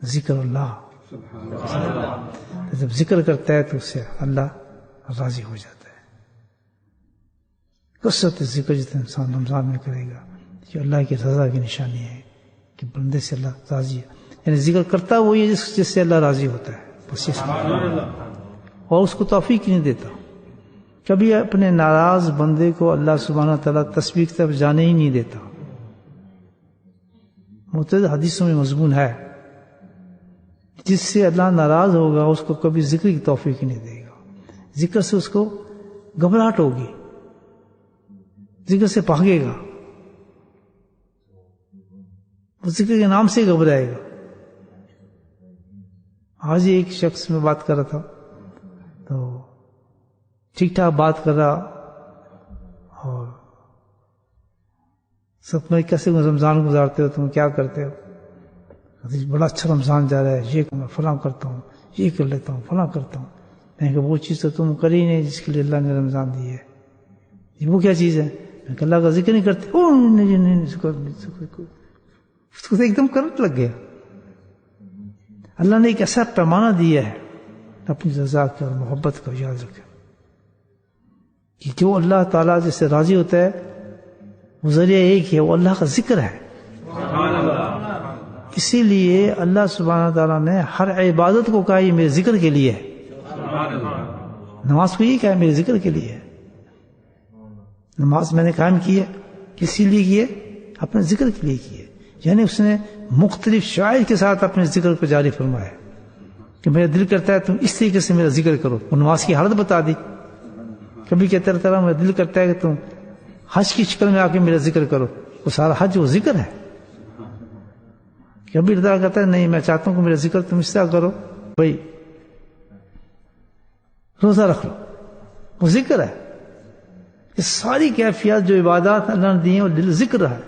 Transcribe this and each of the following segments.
ذکر اللہ. جب ذکر کرتا ہے تو اس سے اللہ راضی ہو جاتا ہے. کثرت ذکر جتنا انسان رمضان میں کرے گا یہ اللہ کی رضا کی نشانی ہے کہ بندے سے اللہ راضی ہے. یعنی ذکر کرتا وہی ہے جس سے اللہ راضی ہوتا ہے بس یہ اور اس کو توفیق نہیں دیتا. کبھی اپنے ناراض بندے کو اللہ سبحانہ تعالیٰ تسبیح کی طرف جانے ہی نہیں دیتا. متعدد حدیثوں میں مضمون ہے جس سے اللہ ناراض ہوگا اس کو کبھی ذکر کی توفیق نہیں دے گا. ذکر سے اس کو گھبراہٹ ہوگی, ذکر سے بھاگے گا, وہ ذکر کے نام سے گھبرائے گا. آج ایک شخص میں بات کر رہا تھا تو ٹھیک ٹھاک بات کر رہا اور سب میں کیسے رمضان گزارتے ہو, تم کیا کرتے ہو؟ بڑا اچھا رمضان جا رہا ہے, یہ میں فلاں کرتا ہوں, یہ کر لیتا ہوں, فلاں کرتا ہوں. میں نے کہا وہ چیز تو تم کر ہی نہیں جس کے لیے اللہ نے رمضان دی ہے. وہ کیا چیز ہے؟ میں کہ اللہ کا ذکر نہیں کرتے. اس کو ایک دم کرنٹ لگ گیا. اللہ نے ایک ایسا پیمانہ دیا ہے اپنی رضا کا اور محبت کا, یاد رکھیں کہ جو اللہ تعالیٰ جس سے راضی ہوتا ہے وہ ذریعہ ایک ہے, وہ اللہ کا ذکر ہے. اسی لیے اللہ سبحانہ تعالیٰ نے ہر عبادت کو کہا یہ میرے ذکر کے لیے ہے. نماز کو یہ کہا میرے ذکر کے لیے ہے. نماز میں نے قائم کی ہے, کسی لیے کی ہے؟ اپنے ذکر کے لیے کی ہے. یعنی اس نے مختلف شعائر کے ساتھ اپنے ذکر کو جاری فرمایا کہ میرا دل کرتا ہے تم اس طریقے سے میرا ذکر کرو. وہ نماز کی حالت بتا دی. کبھی کہتا رہتا میرا دل کرتا ہے کہ تم حج کی شکل میں آ کے میرا ذکر کرو. وہ سارا حج وہ ذکر ہے. کبھی رضا کہتا ہے نہیں میں چاہتا ہوں کہ میرا ذکر تم اس طرح کرو بھائی روزہ رکھ لو, وہ ذکر ہے. یہ ساری کیفیات جو عبادات اللہ نے دی ہیں وہ دل ذکر ہے,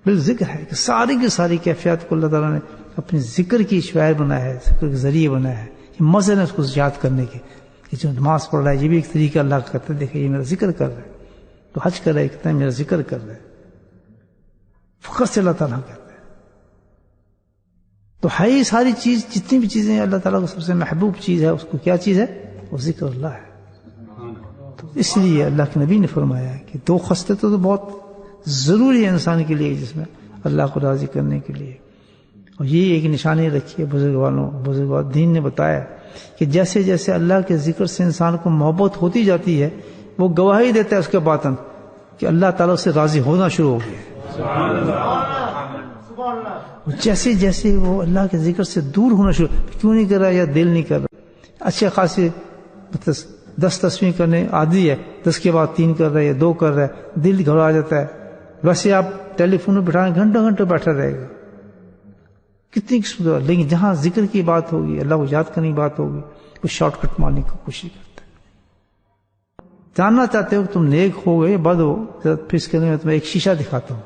دل ذکر ہے کہ ساری کی ساری کیفیات کو اللہ تعالیٰ نے اپنے ذکر کی شعائر بنایا ہے, ذکر کے ذریعے بنایا ہے. یہ مزے نے اس کو یاد کرنے کے کہ جو نماز پڑھ رہا ہے یہ بھی ایک طریقہ اللہ کا کرتا ہے. دیکھیں یہ میرا ذکر کر رہا ہے, تو حج کر رہا ہے کہتا ہے میرا ذکر کر رہا ہے. فقط سے اللہ تعالیٰ کہتا ہے. تو ہے یہ ساری چیز جتنی بھی چیزیں اللہ تعالیٰ کو سب سے محبوب چیز ہے اس کو کیا چیز ہے؟ وہ ذکر اللہ ہے. تو اس لیے اللہ کے نبی نے فرمایا ہے کہ 2 خصلتیں تو بہت ضروری ہے انسان کے لیے جس میں اللہ کو راضی کرنے کے لیے. اور یہ ایک نشانی رکھی ہے بزرگ دین نے بتایا کہ جیسے جیسے اللہ کے ذکر سے انسان کو محبت ہوتی جاتی ہے وہ گواہی دیتا ہے اس کے باطن کہ اللہ تعالیٰ سے راضی ہونا شروع ہو گیا. جیسے جیسے وہ اللہ کے ذکر سے دور ہونا شروع, کیوں نہیں کر رہا یا دل نہیں کر رہا. اچھے خاصے 10 تصویر کرنے عادی ہے, 10 کے بعد 3 کر رہا ہے یا 2 کر رہا ہے, دل گھبرا جاتا ہے. ویسے آپ ٹیلی فون میں بٹھائیں گھنٹوں گھنٹوں بیٹھا رہے گا. کتنی قسم کا, لیکن جہاں ذکر کی بات ہوگی اللہ کو یاد کرنے کی بات ہوگی وہ شارٹ کٹ مارنے کی کوشش کرتا ہے. جاننا چاہتے ہو کہ تم نیک ہو گئے بد ہو, پھر اس کے لیے میں تمہیں ایک شیشہ دکھاتا ہوں.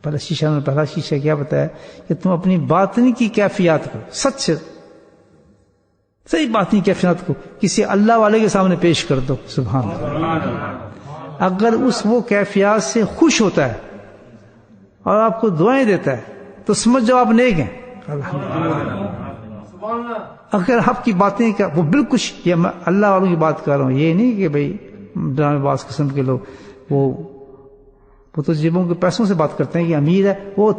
پہلا شیشہ کیا بتایا کہ تم اپنی باطنی کی کیفیات کو سچ سے صحیح باطنی کیفیات کو کسی اللہ والے کے سامنے پیش کر دو. سبحان اللہ. اگر وہ کیفیات سے خوش ہوتا ہے اور آپ کو دعائیں دیتا ہے تو سمجھ جاؤ آپ نیک ہیں. اگر آپ کی باتیں وہ بالکل یہ میں اللہ والوں کی بات کر رہا ہوں, یہ نہیں کہ بھائی ڈرامے باز قسم کے لوگ وہ تو جیبوں کے پیسوں سے بات کرتے ہیں کہ امیر ہے وہ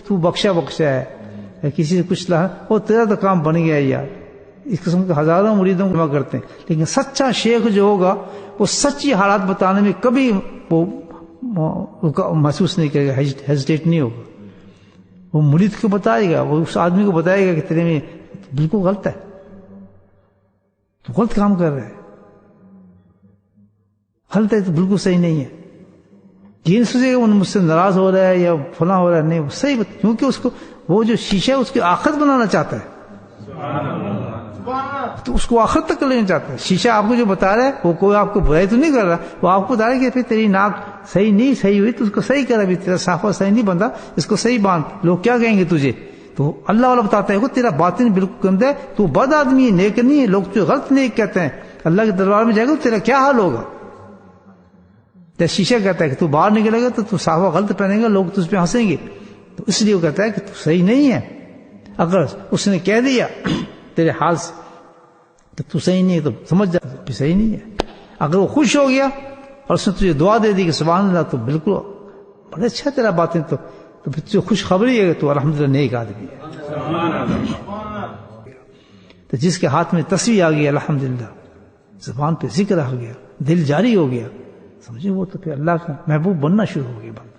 تو بخشا ہے, کسی سے کچھ لا وہ تیرا تو کام بن گیا یار. اس قسم کے ہزاروں مریدوں کو جمع کرتے ہیں. لیکن سچا شیخ جو ہوگا وہ سچی حالات بتانے میں کبھی وہ محسوس نہیں کرے گا, ہیزیٹیٹ نہیں ہوگا. وہ مرید کو بتائے گا, وہ اس آدمی کو بتائے گا کہ تیرے میں بالکل غلط ہے, تو غلط کام کر رہا ہے, غلط ہے تو بالکل صحیح نہیں ہے. یہ نہیں سوچے گا مجھ سے ناراض ہو رہا ہے یا فلاں ہو رہا ہے, نہیں وہ صحیح کیونکہ اس کو وہ جو شیشہ ہے اس کی آخرت بنانا چاہتا ہے, تو اس کو آخرت تک لینا چاہتا ہے. شیشہ آپ کو جو بتا رہا ہے وہ کوئی آپ کو برائی تو نہیں کر رہا, وہ آپ کو بتا رہا ہے کہ پھر تیری ناک صحیح نہیں صحیح ہوئی تو اس کو صحیح کر, ابھی تیرا صافہ صحیح نہیں بنتا اس کو صحیح باندھ, لوگ کیا کہیں گے تجھے. تو اللہ والا بتاتا ہے کہ تیرا باطن بالکل گندا ہے, تو بد آدمی ہے, نیک نہیں ہے, لوگ تجھے غلط نیک کہتے ہیں, اللہ کے دربار میں جائے گا تیرا کیا حال ہوگا. شیشہ کہتا ہے کہ تو باہر نکلے گا تو صافہ غلط پہنے گا, لوگ تجھ پہ ہنسیں گے, تو اس لیے وہ کہتا ہے کہ تو صحیح نہیں ہے. اگر اس نے کہہ دیا تیرے حال سے کہ تو صحیح نہیں ہے تو سمجھ جا کہ صحیح نہیں ہے. اگر وہ خوش ہو گیا اور اس نے تجھے دعا دے دی کہ سبحان اللہ تو بالکل بڑے اچھا تیرا باتیں تو پھر تجھے خوشخبری ہے کہ تو الحمدللہ نیک آدمی ہے. تو جس کے ہاتھ میں تصویر آ گئی الحمدللہ، زبان پہ ذکر آ گیا، دل جاری ہو گیا، سمجھے وہ تو پھر اللہ کا محبوب بننا شروع ہو گیا بندہ.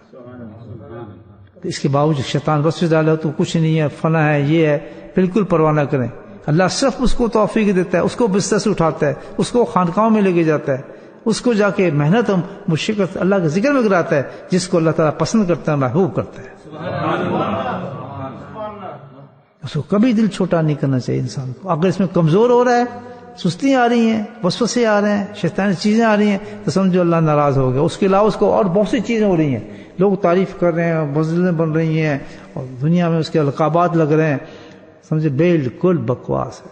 تو اس کے باوجود شیطان وسوسے ڈالے تو کچھ نہیں ہے، فنا ہے، یہ ہے، بالکل پرواہ نہ کریں. اللہ صرف اس کو توفیق دیتا ہے، اس کو بستر سے اٹھاتا ہے، اس کو خانقاہوں میں لے کے جاتا ہے، اس کو جا کے محنت مشقت اللہ کے ذکر میں کراتا ہے، جس کو اللہ تعالیٰ پسند کرتا ہے، محبوب کرتا ہے. اس کو کبھی دل چھوٹا نہیں کرنا چاہیے انسان کو. اگر اس میں کمزور ہو رہا ہے، سستی آ رہی ہیں، وسوسے آ رہے ہیں، شیطانی چیزیں آ رہی ہیں، تو سمجھو اللہ ناراض ہو گیا. اس کے علاوہ اس کو اور بہت سی چیزیں ہو رہی ہیں، لوگ تعریف کر رہے ہیں، بزدلیں بن رہی ہیں، اور دنیا میں اس کے القابات لگ رہے ہیں، سمجھے بالکل بکواس ہے.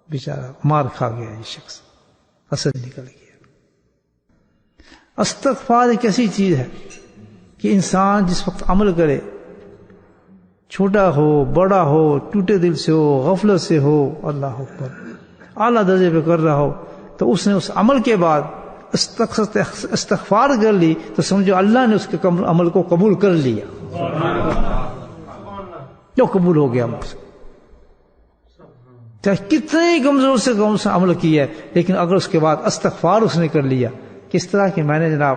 بیچارہ مار کھا گیا یہ شخص، اثر نکل گیا. استغفار ایک ایسی چیز ہے کہ انسان جس وقت عمل کرے، چھوٹا ہو بڑا ہو، ٹوٹے دل سے ہو، غفلت سے ہو، اللہ اکبر اعلیٰ درجے پہ کر رہا ہو، تو اس نے اس عمل کے بعد استغفار کر لی تو سمجھو اللہ نے اس کے عمل کو قبول کر لیا، جو قبول ہو گیا عمل سے. چاہے کتنے ہی کمزور سے عمل کیا ہے، لیکن اگر اس کے بعد استغفار اس نے کر لیا. کس طرح کہ میں نے جناب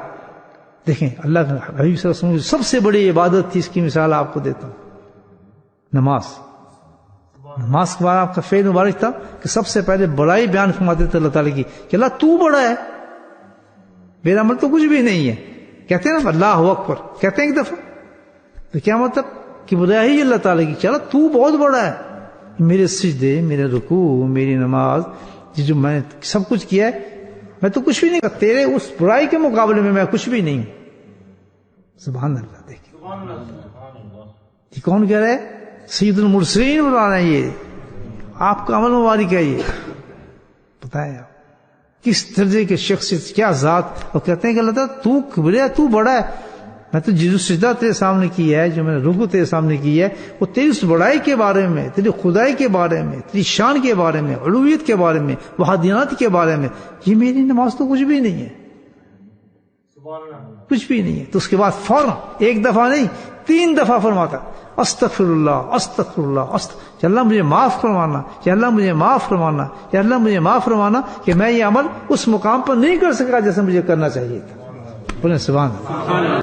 دیکھیں اللہ کے حبیب صلی اللہ علیہ وسلم کی سب سے بڑی عبادت تھی، اس کی مثال آپ کو دیتا ہوں، نماز. نماز کے بعد آپ کا فعل مبارک تھا کہ سب سے پہلے بڑائی بیان فرماتے تھے اللہ تعالیٰ کی کہ اللہ تو بڑا ہے، میرا عمل تو کچھ بھی نہیں ہے. کہتے ہیں نا اللہ اکبر، کہتے ہیں ایک دفعہ، تو کیا مطلب کہ بڑائی ہی اللہ تعالیٰ کی کہ اللہ تو بہت بڑا ہے. میرے سجدے، میرے رکوع، میری نماز، جو میں نے سب کچھ کیا ہے، میں تو کچھ بھی نہیں کرتا، تیرے اس برائی کے مقابلے میں کچھ بھی نہیں ہوں. سبحان اللہ. دیکھیں یہ کون کہہ رہا ہے؟ سید المرسلین بلا رہے ہیں. یہ آپ کا عمل مبارک ہے. یہ بتائیں آپ کس درجے کے شخصیت، کیا ذات. اور کہتے ہیں کہ اللہ تعالیٰ تو کبریا، تو بڑا ہے. میں تو جو سجدہ تیرے سامنے کی ہے، جو میں نے رکوع تیرے سامنے کی ہے، وہ تیری اس بڑائی کے بارے میں، تیری خدائی کے بارے میں، تیری شان کے بارے میں، علویت کے بارے میں، وحدانیت کے بارے میں. یہ میری نماز تو کچھ بھی نہیں ہے، کچھ بھی نہیں ہے. تو اس کے بعد فوراً ایک دفعہ نہیں 3 دفعہ فرماتا استغفر اللہ استغفر اللہ یا اللہ مجھے معاف فرمانا، یا اللہ مجھے معاف فرمانا، یا اللہ مجھے معاف فرمانا کہ میں یہ عمل اس مقام پر نہیں کر سکا جیسے مجھے کرنا چاہیے تھا. بولیں سبحان اللہ.